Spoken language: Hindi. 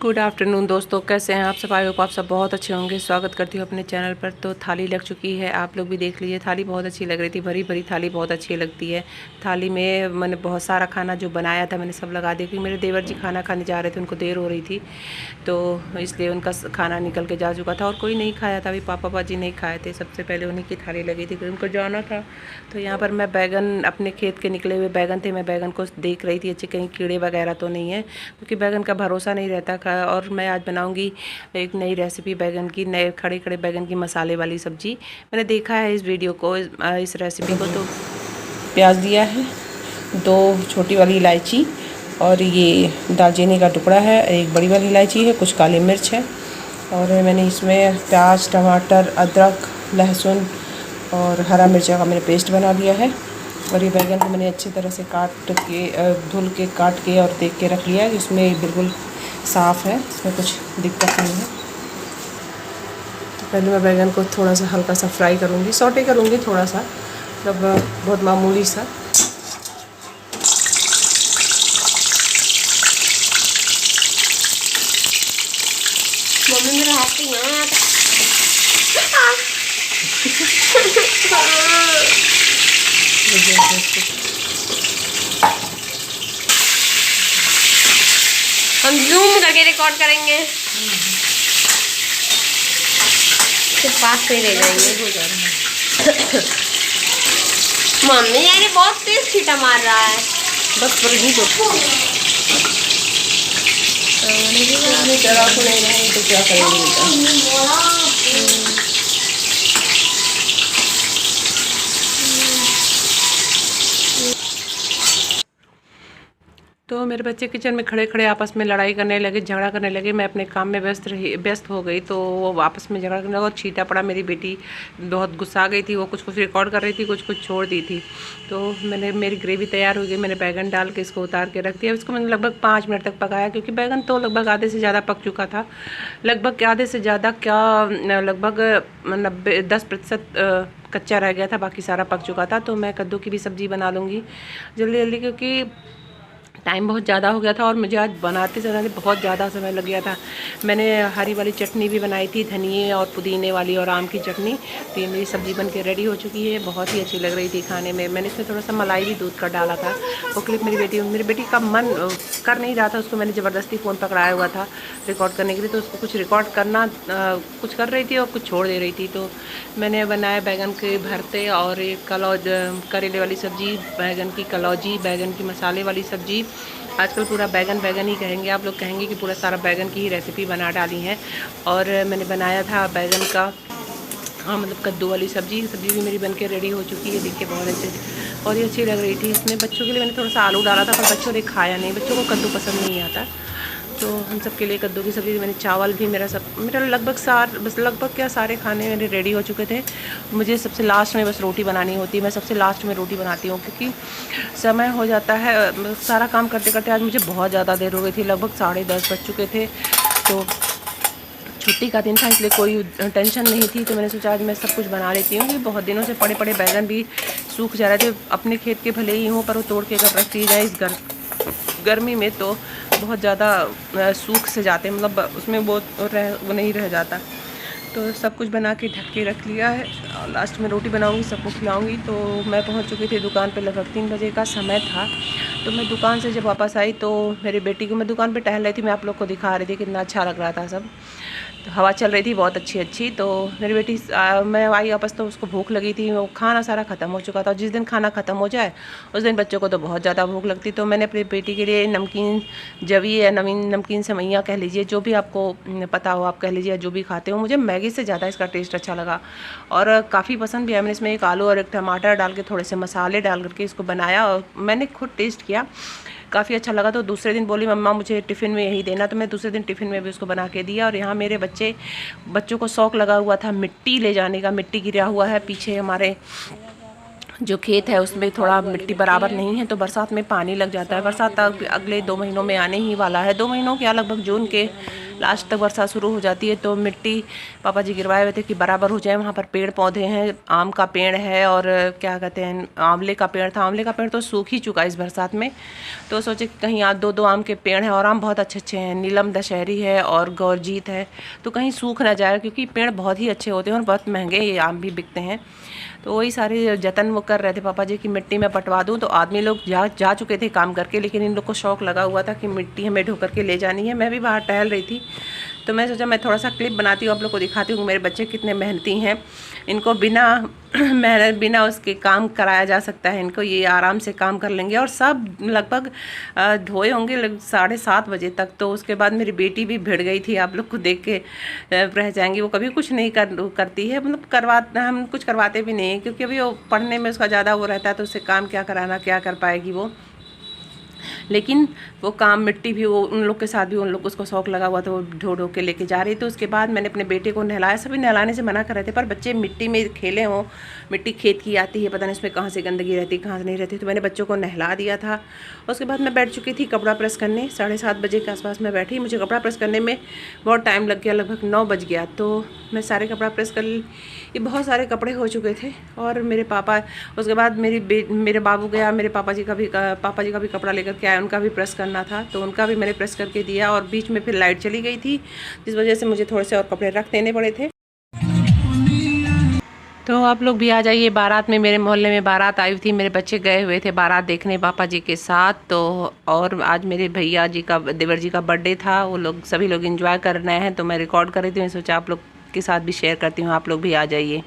गुड आफ्टरनून दोस्तों, कैसे हैं आप सब? आई होप आप सब बहुत अच्छे होंगे। स्वागत करती हूँ अपने चैनल पर। तो थाली लग चुकी है, आप लोग भी देख लीजिए। थाली बहुत अच्छी लग रही थी, भरी भरी थाली बहुत अच्छी लगती है। थाली में मैंने बहुत सारा खाना जो बनाया था मैंने सब लगा दिया, क्योंकि मेरे देवर जी खाना खाने जा रहे थे, उनको देर हो रही थी, तो इसलिए उनका खाना निकल के जा चुका था और कोई नहीं खाया था। अभी पापा जी नहीं खाए थे, सबसे पहले उन्हीं की थाली लगी थी, क्योंकि उनको जाना था। तो यहाँ पर मैं बैगन, अपने खेत के निकले हुए बैगन थे, मैं बैगन को देख रही थी अच्छे कहीं कीड़े वगैरह तो नहीं है, क्योंकि बैगन का भरोसा नहीं रहता। और मैं आज बनाऊंगी एक नई रेसिपी बैगन की, नए खड़े खड़े बैगन की मसाले वाली सब्जी। मैंने देखा है इस वीडियो को, इस रेसिपी को। तो प्याज दिया है, 2 छोटी वाली इलायची और ये दालचीनी का टुकड़ा है, एक बड़ी वाली इलायची है, कुछ काली मिर्च है। और मैंने इसमें प्याज, टमाटर, अदरक, लहसुन और हरा मिर्चा का मैंने पेस्ट बना लिया है। और ये बैगन को मैंने अच्छी तरह से काट के, धुल के, काट के और देख के रख लिया है। इसमें बिल्कुल साफ़ है, इसमें कुछ दिक्कत नहीं है। तो पहले मैं बैगन को थोड़ा सा हल्का सा फ्राई करूँगी, सौटे करूँगी थोड़ा सा, मतलब बहुत मामूली सा। मम्मी मेरे हाथ पे यहाँ आता हम जूम करके रिकॉर्ड करेंगे, तो पास से ले जाएंगे। मम्मी यार बहुत तेज छींटा मार रहा है। बस पर ही तो क्या करेंगे। तो मेरे बच्चे किचन में खड़े खड़े आपस में लड़ाई करने लगे, झगड़ा करने लगे। मैं अपने काम में व्यस्त हो गई, तो वो आपस में झगड़ा करने लगा और छींटा पड़ा। मेरी बेटी बहुत गुस्सा गई थी, वो कुछ कुछ रिकॉर्ड कर रही थी, कुछ कुछ छोड़ दी थी। तो मेरी ग्रेवी तैयार हो गई, मैंने बैगन डाल के इसको उतार के रख दिया। इसको मैंने लगभग 5 मिनट तक पकाया, क्योंकि बैगन तो लगभग आधे से ज़्यादा पक चुका था। लगभग आधे से ज़्यादा क्या, लगभग 10% कच्चा रह गया था, बाकी सारा पक चुका था। तो मैं कद्दू की भी सब्ज़ी बना लूँगी जल्दी जल्दी, क्योंकि टाइम बहुत ज़्यादा हो गया था और मुझे आज बनाते समय बहुत ज़्यादा समय लग गया था। मैंने हरी वाली चटनी भी बनाई थी, धनिए और पुदीने वाली और आम की चटनी। तो ये मेरी सब्ज़ी बन के रेडी हो चुकी है, बहुत ही अच्छी लग रही थी खाने में। मैंने इसमें थोड़ा सा मलाई भी दूध का डाला था। वो क्लिप मेरी बेटी का मन कर नहीं रहा था, उसको मैंने ज़बरदस्ती फ़ोन पकड़ाया हुआ था रिकॉर्ड करने के लिए, तो उसको कुछ रिकॉर्ड करना कुछ कर रही थी और कुछ छोड़ दे रही थी। तो मैंने बनाया बैगन के भरते और एक करेले वाली सब्ज़ी, बैगन की कलौजी, बैगन की मसाले वाली सब्ज़ी। आजकल पूरा बैगन बैगन ही कहेंगे आप लोग, कहेंगे कि पूरा सारा बैगन की ही रेसिपी बना डाली है। और मैंने बनाया था बैगन का, हाँ मतलब कद्दू वाली सब्ज़ी भी मेरी बनके रेडी हो चुकी है। देखिए बहुत अच्छे और ये अच्छी लग रही थी। इसमें बच्चों के लिए मैंने थोड़ा सा आलू डाला था, पर बच्चों ने खाया नहीं, बच्चों को कद्दू पसंद नहीं आता। तो हम सब के लिए कद्दू की सब्ज़ी, मैंने चावल भी, मेरा लगभग क्या सारे खाने मेरे रेडी हो चुके थे। मुझे सबसे लास्ट में बस रोटी बनानी होती है, मैं सबसे लास्ट में रोटी बनाती हूँ, क्योंकि समय हो जाता है। सारा काम करते करते आज मुझे बहुत ज़्यादा देर हो गई थी, लगभग 10:30 बज चुके थे। तो छुट्टी का दिन था, इसलिए कोई टेंशन नहीं थी। तो मैंने सोचा आज मैं सब कुछ बना लेती हूँ, क्योंकि बहुत दिनों से पड़े पड़े बैगन भी सूख जा रहे थे। अपने खेत के भले ही हों, पर वो तोड़ के अगर रख दी जाए इस गर्मी में तो बहुत ज़्यादा सूख से जाते हैं, मतलब उसमें वो नहीं रह जाता। तो सब कुछ बना के ढक के रख लिया है और लास्ट में रोटी बनाऊंगी, सबको खिलाऊंगी। तो मैं पहुंच चुकी थी दुकान पे, लगभग 3 बजे का समय था। तो मैं दुकान से जब वापस आई तो मेरी बेटी को, मैं दुकान पे टहल रही थी, मैं आप लोग को दिखा रही थी कितना अच्छा लग रहा था सब। तो हवा चल रही थी बहुत अच्छी। तो मेरी बेटी, मैं आई वापस तो उसको भूख लगी थी, वो खाना सारा ख़त्म हो चुका था। जिस दिन खाना ख़त्म हो जाए उस दिन बच्चों को तो बहुत ज़्यादा भूख लगती। तो मैंने अपनी बेटी के लिए नमकीन जवी या नमकीन सेवइयाँ कह लीजिए, जो भी आपको पता हो आप कह लीजिए, जो भी खाते हो। मुझे मैगी से ज़्यादा इसका टेस्ट अच्छा लगा और काफ़ी पसंद भी है। मैंने इसमें एक आलू और एक टमाटर डाल के, थोड़े से मसाले डाल करके इसको बनाया और मैंने खुद टेस्ट किया, काफ़ी अच्छा लगा। तो दूसरे दिन बोली मम्मा मुझे टिफ़िन में यही देना, तो मैं दूसरे दिन टिफ़िन में भी उसको बना के दिया। और यहाँ मेरे बच्चों को शौक़ लगा हुआ था मिट्टी ले जाने का। मिट्टी गिरा हुआ है पीछे, हमारे जो खेत है उसमें थोड़ा मिट्टी बराबर नहीं है, तो बरसात में पानी लग जाता है। बरसात अगले 2 महीनों में आने ही वाला है, 2 महीनों क्या, लगभग जून के लास्ट तक बरसात शुरू हो जाती है तो मिट्टी पापा जी गिरवाए हुए थे कि बराबर हो जाए। वहाँ पर पेड़ पौधे हैं, आम का पेड़ है और क्या कहते हैं आंवले का पेड़ था। आंवले का पेड़ तो सूख ही चुका इस बरसात में, तो सोचे कि कहीं दो दो आम के पेड़ हैं और आम बहुत अच्छे अच्छे हैं, नीलम दशहरी है और गौरजीत है, तो कहीं सूख ना जाए क्योंकि पेड़ बहुत ही अच्छे होते हैं और बहुत महंगे ये आम भी बिकते हैं। तो वही सारे जतन वो कर रहे थे पापा जी की मिट्टी में पटवा दूं। तो आदमी लोग जा चुके थे काम करके, लेकिन इन लोग को शौक लगा हुआ था कि मिट्टी हमें ढो करके ले जानी है। मैं भी बाहर टहल रही थी तो मैं सोचा मैं थोड़ा सा क्लिप बनाती हूँ, आप लोग को दिखाती हूँ मेरे बच्चे कितने मेहनती हैं। इनको बिना मेहनत बिना उसके काम कराया जा सकता है, इनको ये आराम से काम कर लेंगे। और सब लगभग धोए होंगे 7:30 बजे तक। तो उसके बाद मेरी बेटी भी भिड़ गई थी, आप लोग को देख के रह जाएंगी। वो कभी कुछ नहीं करती है, मतलब हम कुछ करवाते भी नहीं क्योंकि अभी वो पढ़ने में उसका ज़्यादा वो रहता है, तो उससे काम क्या कराना, क्या कर पाएगी वो। लेकिन वो काम मिट्टी भी वो उन लोग के साथ भी उन लोग को उसको शौक लगा हुआ था, वो ढो ढो के लेके जा रही। तो उसके बाद मैंने अपने बेटे को नहलाया। सभी नहलाने से मना कर रहे थे पर बच्चे मिट्टी में खेले हों, मिट्टी खेत की आती है, पता नहीं उसमें कहाँ से गंदगी रहती कहाँ से नहीं रहती। तो मैंने बच्चों को नहला दिया था। उसके बाद मैं बैठ चुकी थी कपड़ा प्रेस करने। 7:30 बजे के आसपास मैं बैठी। मुझे कपड़ा प्रेस करने में बहुत टाइम लग गया, लगभग 9 बज गया। तो मैं सारे कपड़ा प्रेस कर ये बहुत सारे कपड़े हो चुके थे। और मेरे पापा उसके बाद मेरे बाबू गया, मेरे पापा जी का भी कपड़ा लेकर के आया, उनका भी प्रेस करना था तो उनका भी मैंने प्रेस करके दिया। और बीच में फिर लाइट चली गई थी जिस वजह से मुझे थोड़े से और कपड़े रख देने पड़े थे। तो आप लोग भी आ जाइए बारात में। मेरे मोहल्ले में बारात आई थी, मेरे बच्चे गए हुए थे बारात देखने पापा जी के साथ। तो और आज मेरे भैया जी का देवर जी का बर्थडे था, वो लोग सभी लोग एंजॉय कर रहे हैं तो मैं रिकॉर्ड कर रही थी। मैं सोचा आप लोग के साथ भी शेयर करती हूँ, आप लोग भी आ जाइए।